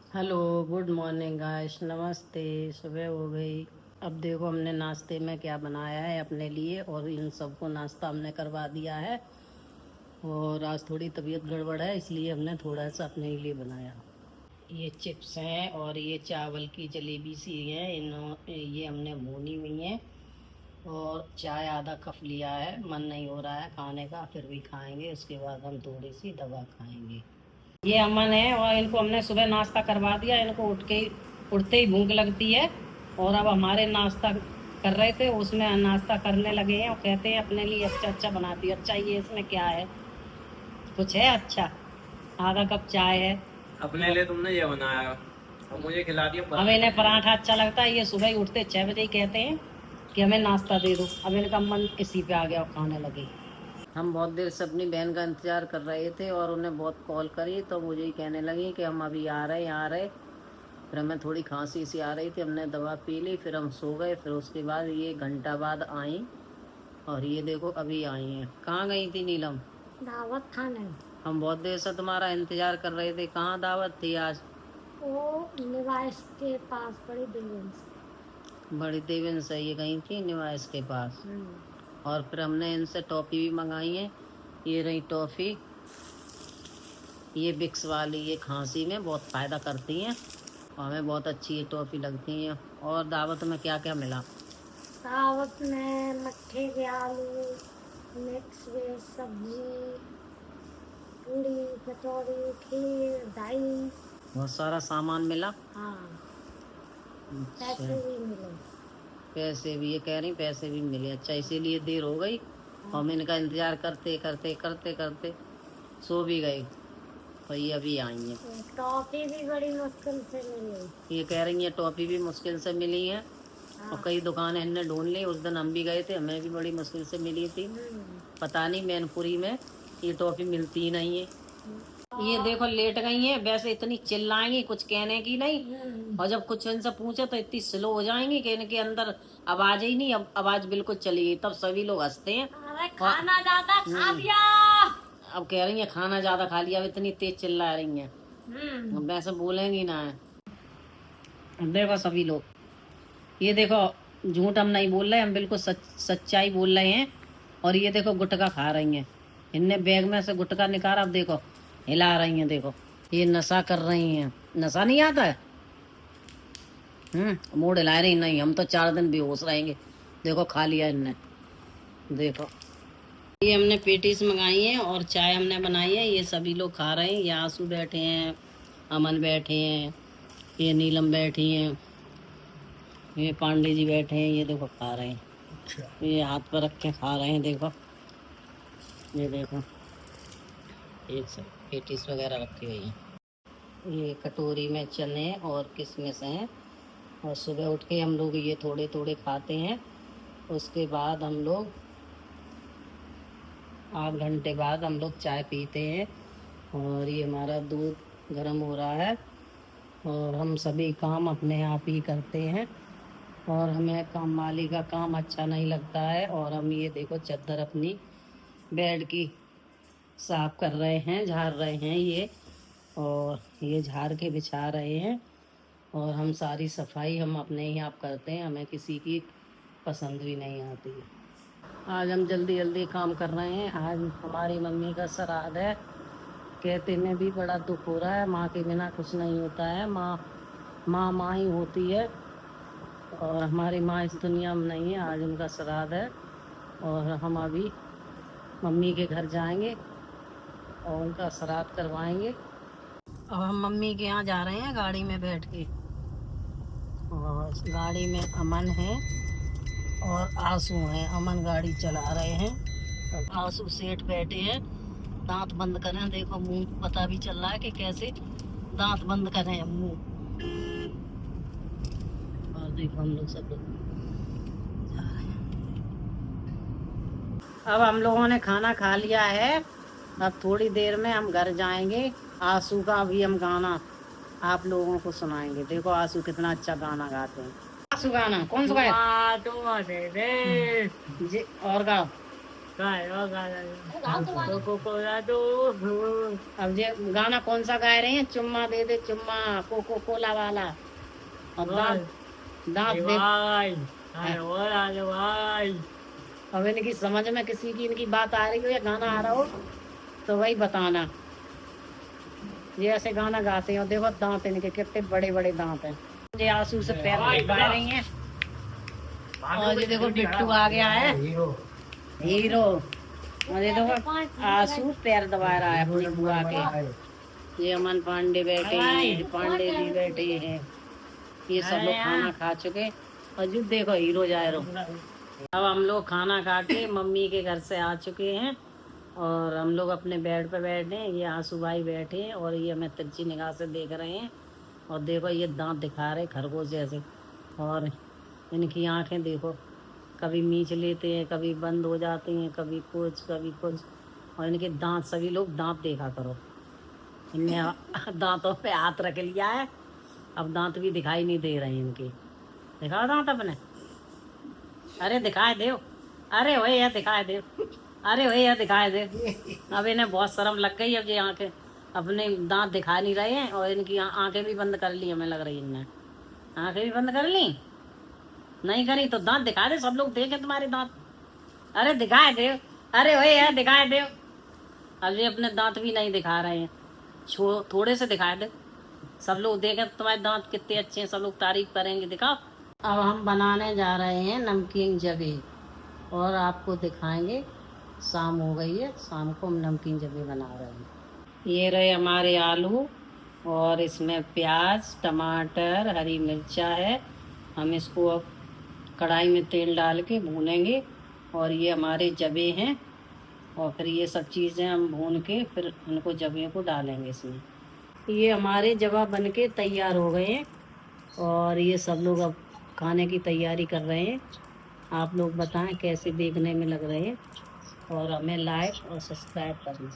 Hello, good morning guys, नमस्ते। सुबह हो गई। अब देखो हमने नाश्ते में क्या बनाया है अपने लिए, और इन सबको नाश्ता हमने करवा दिया है। और आज थोड़ी तबीयत गड़बड़ है, इसलिए हमने थोड़ा सा अपने लिए बनाया। ये चिप्स हैं और ये चावल की जलेबी सी है, ये हमने भूनी हुई है। और चाय आधा कप लिया है, मन नहीं हो रहा है खाने का, फिर भी खाएंगे। उसके बाद हम थोड़ी सी दवा खाएंगे। ये अमन है और इनको हमने सुबह नाश्ता करवा दिया। इनको उठते ही भूख लगती है। और अब हमारे नाश्ता कर रहे थे, उसमें नाश्ता करने लगे हैं और कहते हैं अपने लिए अच्छा अच्छा बनाती है। अच्छा, ये इसमें क्या है? कुछ है अच्छा? आधा कप चाय है। अपने लिए तुमने ये बनाया और मुझे खिला दिया। अब इन्हें पराठा अच्छा लगता है। ये सुबह ही उठते 6 बजे ही कहते हैं कि हमें नाश्ता दे दो। अब इनका मन इसी पे आ गया और खाने लगे। हम बहुत देर से अपनी बहन का इंतज़ार कर रहे थे और उन्हें बहुत कॉल करी, तो मुझे ही कहने लगी कि हम अभी आ रहे। फिर हमें थोड़ी खांसी सी आ रही थी, हमने दवा पी ली, फिर हम सो गए। फिर उसके बाद ये घंटा बाद आई और ये देखो अभी आई हैं। कहाँ गई थी नीलम? दावत खाने। हम बहुत देर से तुम्हारा इंतज़ार कर रहे थे। कहाँ दावत थी आज? वो निवास के पास बड़ी बिल्डिंग से। बड़ी देवन से ये गई थी निवास के पास। और फिर हमने इनसे टॉफ़ी भी मंगाई है। ये रही टॉफ़ी, ये विक्स वाली, ये खांसी में बहुत फ़ायदा करती हैं और हमें बहुत अच्छी ये टॉफ़ी लगती हैं। और दावत में क्या क्या मिला? दावत में मट्ठे के आलू, मिक्स वेज सब्जी, पूड़ी कचौड़ी, खीर, दही। बहुत सारा सामान मिला। हाँ, अच्छा, पैसे भी मिले। पैसे भी, ये कह रही पैसे भी मिले। अच्छा, इसीलिए देर हो गई। हाँ। हम इनका इंतज़ार करते करते करते करते सो भी गए और ये अभी आई हैं। टॉफी भी बड़ी मुश्किल से मिली। ये कह रही है टॉफ़ी भी मुश्किल से मिली है। हाँ। और कई दुकानें इनने ढूंढ ली। उस दिन हम भी गए थे, हमें भी बड़ी मुश्किल से मिली थी। पता नहीं मैनपुरी में ये टॉफ़ी मिलती ही नहीं है। ये देखो लेट गई हैं। वैसे इतनी चिल्लाएंगी, कुछ कहने की नहीं। और जब कुछ इनसे पूछे तो इतनी स्लो हो जाएंगी कि इनके अंदर आवाज ही नहीं। अब आवाज बिल्कुल चली गई, तब सभी लोग हंसते हैं। अरे खाना ज्यादा खा लिया। अब कह रही है खाना ज्यादा खा लिया, अब इतनी तेज चिल्ला रही हैं। अब वैसे बोलेंगी ना। देखो सभी लोग, ये देखो झूठ हम नहीं बोल रहे, हम बिल्कुल सच्चाई बोल रहे हैं। और ये देखो गुटखा खा रही हैं। इनने बैग में से गुटखा निकाला, अब देखो हिला रही हैं। देखो ये नशा कर रही हैं। नशा नहीं आता है? मूड हिला रही नहीं। हम तो 4 दिन बेहोश रहेंगे। देखो खा लिया इनने। देखो ये हमने पेटीज मंगाई हैं और चाय हमने बनाई है। ये सभी लोग खा रहे हैं। ये आंसू बैठे हैं, अमन बैठे हैं, ये नीलम बैठी हैं, ये पांडे जी बैठे हैं। ये देखो खा रहे हैं। ये हाथ पर रख के खा रहे हैं। देखो ये देखो, एक सब पेटीज वगैरह रखी हुई हैं। ये कटोरी में चने और किशमिश हैं। और सुबह उठ के हम लोग ये थोड़े थोड़े खाते हैं। उसके बाद हम लोग 8 घंटे बाद हम लोग चाय पीते हैं। और ये हमारा दूध गर्म हो रहा है। और हम सभी काम अपने आप ही करते हैं और हमें काम वाली का काम अच्छा नहीं लगता है। और हम ये देखो चादर अपनी बेड की साफ कर रहे हैं, झाड़ रहे हैं ये। और ये झाड़ के बिछा रहे हैं। और हम सारी सफाई हम अपने ही आप करते हैं, हमें किसी की पसंद भी नहीं आती है। आज हम जल्दी जल्दी काम कर रहे हैं। आज हमारी मम्मी का श्राद्ध है। कहते में भी बड़ा दुख हो रहा है। माँ के बिना कुछ नहीं होता है। माँ ही होती है। और हमारी माँ इस दुनिया में नहीं है। आज उनका श्राद्ध है और हम अभी मम्मी के घर जाएंगे और उनका श्राद्ध करवाएंगे। अब हम मम्मी के यहाँ जा रहे हैं गाड़ी में बैठ के। और इस गाड़ी में अमन है और आंसू हैं। अमन गाड़ी चला रहे हैं और आंसू सेठ बैठे हैं। दांत बंद करें, देखो मुंह पता भी चल रहा है कि कैसे दांत बंद करें मुंह। और देखो हम लोग सब लोग जा रहे हैं। अब हम लोगों ने खाना खा लिया है। अब थोड़ी देर में हम घर जाएंगे। आंसू का भी हम गाना आप लोगों को सुनाएंगे। देखो आंसू कितना अच्छा गाना गाते हैं। आंसू गाना कौन सा गाया? जी और गाओ। अब ये गाना कौन सा गा रहे हैं? चुम्मा दे दे चुम्मा, कोको कोला वाला। और दांत दांत दे। अब इनकी समझ में किसी की इनकी बात आ रही हो या गाना आ रहा हो तो वही बताना। ये ऐसे गाना गाते हैं और देखो दांत इनके कितने बड़े बड़े दांत हैं। ये आंसू से पैर दबा रही हैं। और ये देखो बिट्टू आ गया है, हीरो। और ये देखो आंसू पैर दबा रहा है अपनी बुआ के। ये अमन पांडे बैठे हैं, पांडे जी बैठे हैं। ये सब लोग खाना खा चुके। और जो देखो हीरो जा रहा। अब हम लोग खाना खा के मम्मी के घर से आ चुके हैं और हम लोग अपने बेड पे बैठे हैं। ये आंसू भाई बैठे हैं और ये हमें तिरछी निगाह से देख रहे हैं। और देखो ये दांत दिखा रहे खरगोश जैसे। और इनकी आंखें देखो, कभी मीच लेते हैं, कभी बंद हो जाती हैं, कभी कुछ कभी कुछ। और इनके दांत, सभी लोग दांत देखा करो। इनने दांतों पे हाथ रख लिया है, अब दांत भी दिखाई नहीं दे रहे हैं इनके। दिखाओ दांत अपने। अरे दिखाए दो, अरे वही है दिखाए दो, अरे वही है दिखाए दो। अब इन्हें बहुत शर्म लग गई। अब ये आंखें अपने दांत दिखा नहीं रहे हैं और इनकी आंखें भी बंद कर ली। हमें लग रही इनने आंखें भी बंद कर ली। नहीं करी तो दांत दिखा दे, सब लोग देखें तुम्हारे दांत। अरे दिखाए दो, अरे वही है दिखाए दो। अब ये अपने दांत भी नहीं दिखा रहे हैं, थोड़े से दिखाए दे, सब लोग देखें तुम्हारे दांत कितने अच्छे हैं, सब लोग तारीफ करेंगे। दिखाओ। अब हम बनाने जा रहे हैं नमकीन जबे और आपको दिखाएंगे। शाम हो गई है, शाम को हम नमकीन जबे बना रहे हैं। ये रहे हमारे आलू और इसमें प्याज, टमाटर, हरी मिर्चा है। हम इसको अब कढ़ाई में तेल डाल के भूनेंगे। और ये हमारे जबे हैं और फिर ये सब चीज़ें हम भून के फिर उनको जबे को डालेंगे इसमें। ये हमारे जवा बन के तैयार हो गए हैं और ये सब लोग अब खाने की तैयारी कर रहे हैं। आप लोग बताएं कैसे देखने में लग रहे हैं और हमें लाइक और सब्सक्राइब करना।